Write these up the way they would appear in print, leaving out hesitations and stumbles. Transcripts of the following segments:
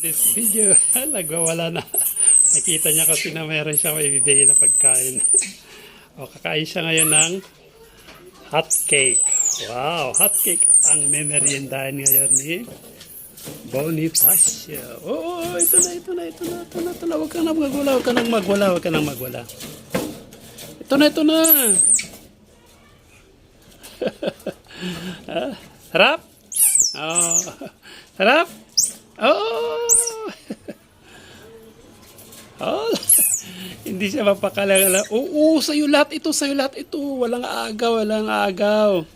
This video, nagwawala na. Nakita niya kasi na mayroon siya maibibigay na pagkain. O, kakain siya ngayon ng hot cake. Wow, hot cake ang memeriendahan ngayon ni Bonifacio. Oh, ito na. Huwag ka nang magwala. Ito na. Sarap? Oh, sarap? Oh! Oh! Hindi siya mapakalala. Oo, sa'yo lahat ito. Walang agaw.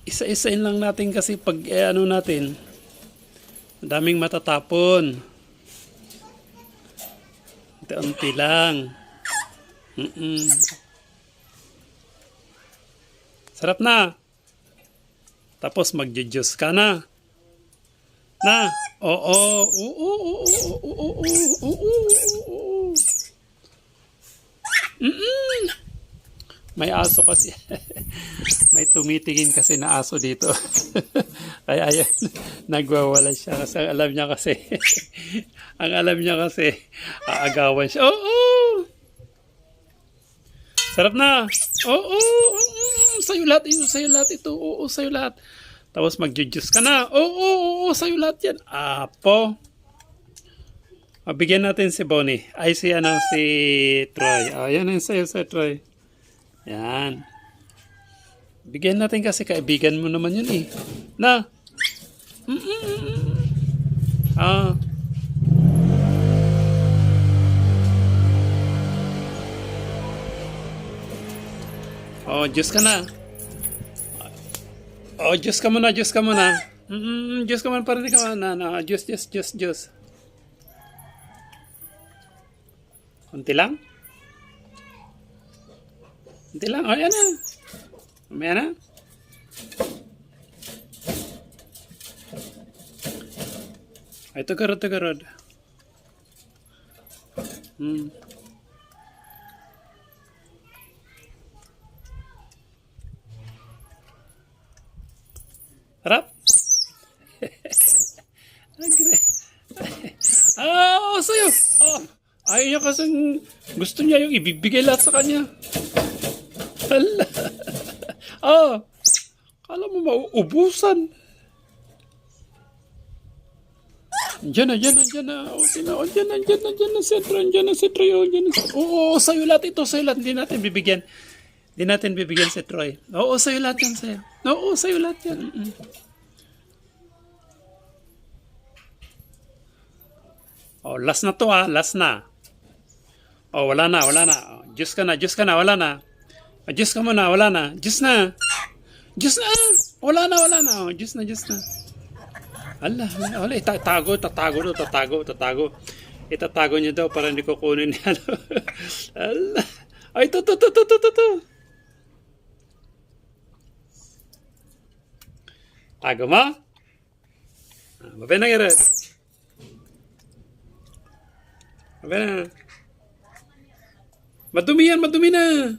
Isa-isain lang natin kasi pag natin. Daming matatapon. Unti lang. Sarap na. Tapos magjujuice ka na. Oo. May aso kasi. May tumitingin kasi na aso dito. Kaya ayan, nagwawala siya kasi ang alam niya kasi aagawan siya. Oo. Sarap na. Oo. Sa'yo lahat ito. Oo, sa'yo lahat. Tapos magjujuice ka na. Oo, sa'yo lahat yan. Apo. Bigyan natin si Bonnie. Ay, si Troy. Yan yung sa'yo, Troy. Yan. Bigyan natin kasi kaibigan mo naman yun eh. Na. Oh, juice ka na. Oh, juice ka muna. Juice ka muna, parinig ka muna. Juice. Kunti lang. Oh, yan na. Mamaya na. Ay, tugarod. Harap. Sa'yo. Ayaw niya kasi gusto niya yung ibibigay lahat sa kanya. Hala. Kala mo mauubusan. Diyan na. Okay na. Diyan na si Troy. Oo, sa'yo lahat ito. Hindi natin bibigyan. Si Troy. Oo, sa'yo lahat yan. Oo, sa'yo lahat yan. Oh, last na to last na. Oh, wala na. Juice ka na, wala na. Juice ka muna, wala na. Juice na. Wala na. Oh, juice na. Ala, itatago. Itatago niya daw para hindi ko kunin niya. Ala. Ay, to. Tago mo? Mabay na nga. Madumi na.